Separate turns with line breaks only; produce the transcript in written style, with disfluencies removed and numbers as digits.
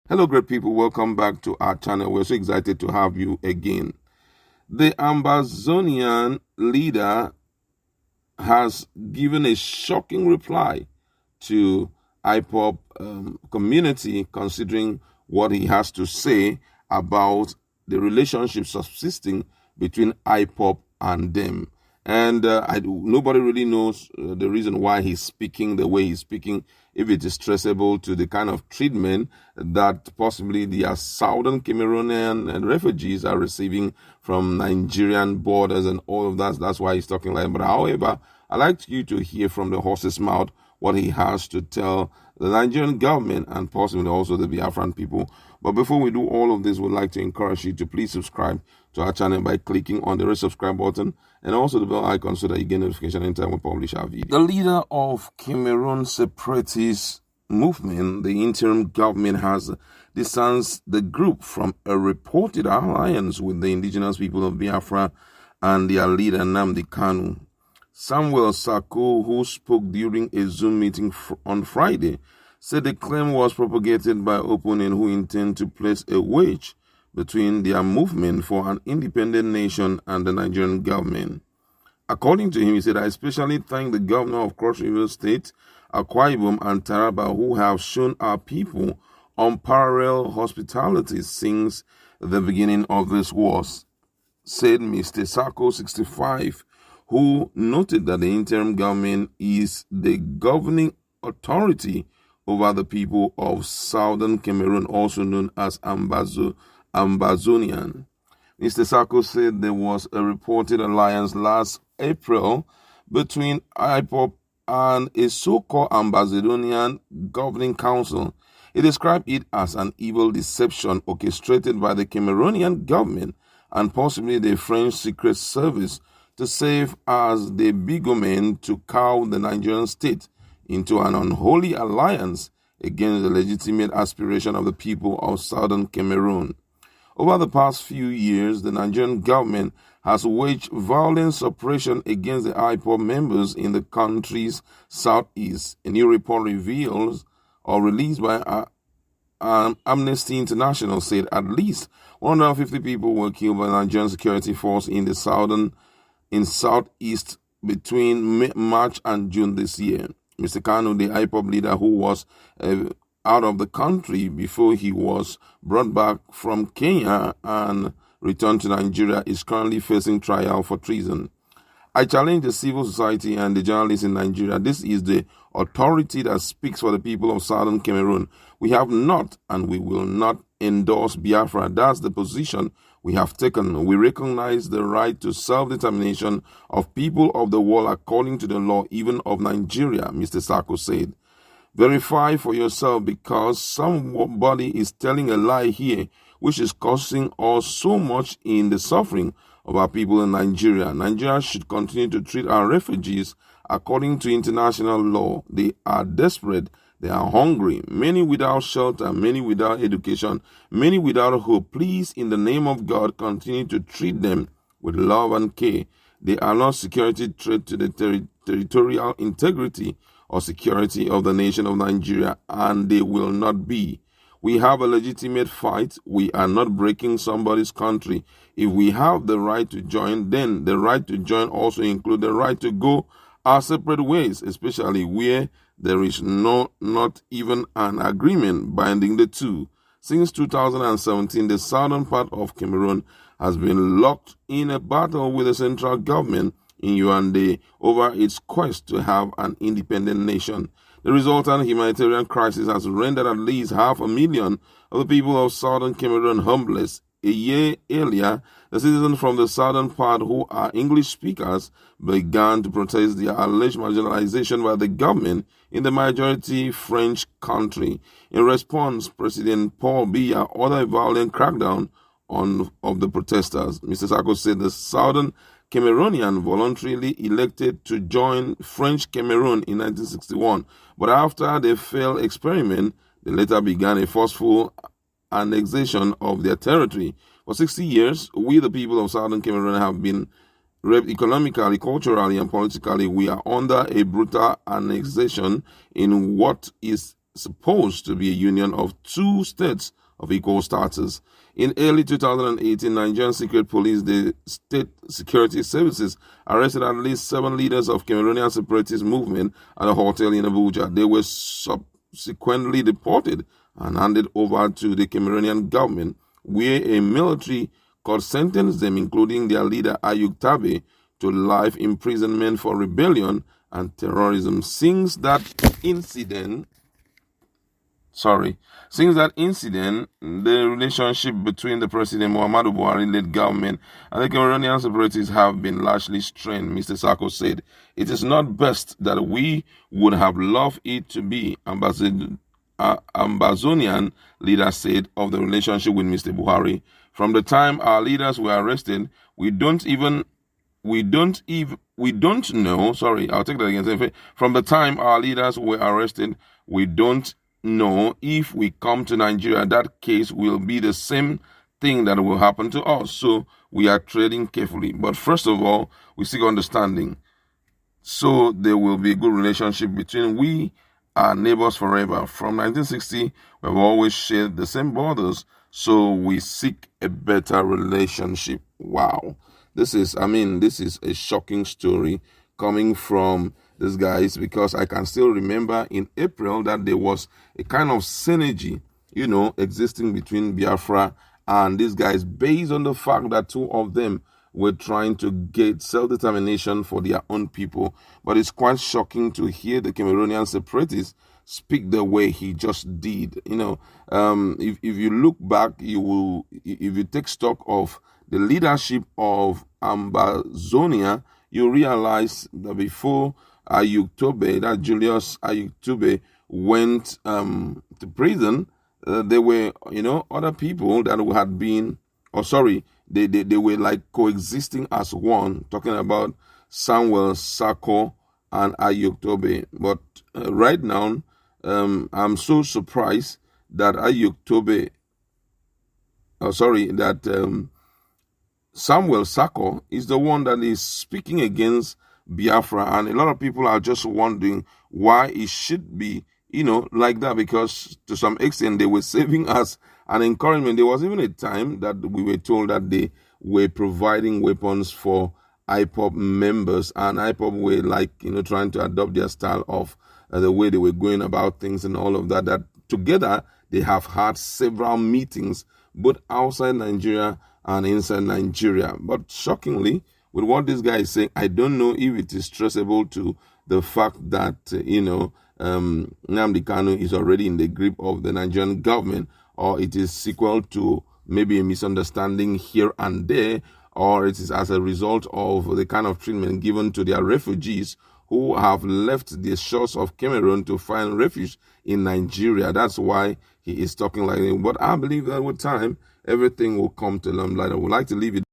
Hello, great people. Welcome back to our channel. We're so excited to have you again. The Ambazonian leader has given a shocking reply to IPOB community, considering what he has to say about the relationship subsisting between IPOB and them. And nobody really knows the reason why he's speaking the way he's speaking, if it is traceable to the kind of treatment that possibly the southern Cameroonian refugees are receiving from Nigerian borders and all of that. That's why he's talking like that. But however, I'd like you to hear from the horse's mouth what he has to tell the Nigerian government and possibly also the Biafran people. But before we do all of this, we'd like to encourage you to please subscribe to our channel by clicking on the red subscribe button and also the bell icon so that you get notification anytime we publish our video. The leader of Cameroon separatist movement, the interim government, has distanced the group from a reported alliance with the indigenous people of Biafra and their leader Nnamdi Kanu. Samuel Sako, who spoke during a Zoom meeting on Friday, said the claim was propagated by opponents who intend to place a wedge between their movement for an independent nation and the Nigerian government. According to him, he said, "I especially thank the governor of Cross River State, Akwa Ibom, and Taraba, who have shown our people unparalleled hospitality since the beginning of this war," said Mr. Sako, 65, who noted that the interim government is the governing authority over the people of southern Cameroon, also known as Ambazonian. Mr. Sako said there was a reported alliance last April between IPOB and a so-called Ambazonian governing council. He described it as an evil deception orchestrated by the Cameroonian government and possibly the French Secret Service to serve as the biggerman to cow the Nigerian state into an unholy alliance against the legitimate aspiration of the people of southern Cameroon. Over the past few years, the Nigerian government has waged violent suppression against the IPOB members in the country's southeast. A new report reveals, or released by Amnesty International, said at least 150 people were killed by the Nigerian security force in southeast between March and June this year. Mr. Kanu, the IPOB leader who was out of the country before he was brought back from Kenya and returned to Nigeria, is currently facing trial for treason. "I challenge the civil society and the journalists in Nigeria. This is the authority that speaks for the people of southern Cameroon. We have not and we will not endorse Biafra. That's the position we have taken. We recognize the right to self-determination of people of the world according to the law, even of Nigeria," Mr. Sako said. "Verify for yourself, because somebody is telling a lie here, which is causing us so much in the suffering of our people in Nigeria. Nigeria should continue to treat our refugees according to international law. They are desperate. They are hungry, many without shelter, many without education, many without hope. Please, in the name of God, continue to treat them with love and care. They are not security threat to the territorial integrity or security of the nation of Nigeria, and they will not be. We have a legitimate fight. We are not breaking somebody's country. If we have the right to join, then the right to join also includes the right to go our separate ways, especially where there is not even an agreement binding the two. Since 2017, the southern part of Cameroon has been locked in a battle with the central government in Yaoundé over its quest to have an independent nation. The resultant humanitarian crisis has rendered at least 500,000 of the people of southern Cameroon homeless. A year earlier, the citizens from the southern part who are English speakers began to protest their alleged marginalization by the government in the majority French country. In response, President Paul Biya ordered a violent crackdown of the protesters. Mr. Sako said the southern Cameroonian voluntarily elected to join French Cameroon in 1961, but after the failed experiment, they later began a forceful annexation of their territory. For 60 years, we, the people of southern Cameroon, have been economically, culturally, and politically. We are under a brutal annexation in what is supposed to be a union of two states of equal status. In early 2018, Nigerian Secret Police, the State Security Services, arrested at least 7 leaders of Cameroonian separatist movement at a hotel in Abuja. They were subsequently deported and handed over to the Cameroonian government, where a military court sentenced them, including their leader Ayuk Tabe, to life imprisonment for rebellion and terrorism. Since that incident, the relationship between the President Muhammadu Buhari-led government and the Cameroonian separatists have been largely strained, Mr. Sako said. It is not best that we would have loved it to be, Ambazonian leader said of the relationship with Mr. Buhari. From the time our leaders were arrested, we don't know. I'll take that again. From the time our leaders were arrested, we don't know if we come to Nigeria, that case will be the same thing that will happen to us. So we are trading carefully. But first of all, we seek understanding. So there will be a good relationship between we and neighbors forever. From 1960, we've always shared the same borders. So we seek a better relationship. Wow. This is a shocking story coming from these guys, because I can still remember in April that there was a kind of synergy, existing between Biafra and these guys, based on the fact that two of them were trying to get self-determination for their own people. But it's quite shocking to hear the Cameroonian separatists speak the way he just did. If you look back, if you take stock of the leadership of Ambazonia, you realize that before Ayuk Tobe, that Julius Ayuk Tobe, went to prison, there were, other people that had been, they were like coexisting as one, talking about Samuel Sako and Ayuk Tobe. But right now, I'm so surprised that Ayuk Tobe, Samuel Sako is the one that is speaking against Biafra, and a lot of people are just wondering why it should be, like that, because to some extent they were saving us an encouragement. There was even a time that we were told that they were providing weapons for IPOB members, and IPOB were trying to adopt their style of the way they were going about things and all of that. That together they have had several meetings, both outside Nigeria and inside Nigeria. But shockingly, with what this guy is saying, I don't know if it is traceable to the fact that, Nnamdi Kanu is already in the grip of the Nigerian government, or it is sequel to maybe a misunderstanding here and there, or it is as a result of the kind of treatment given to their refugees who have left the shores of Cameroon to find refuge in Nigeria. That's why he is talking like that. But I believe that with time, everything will come to limelight. I would like to leave it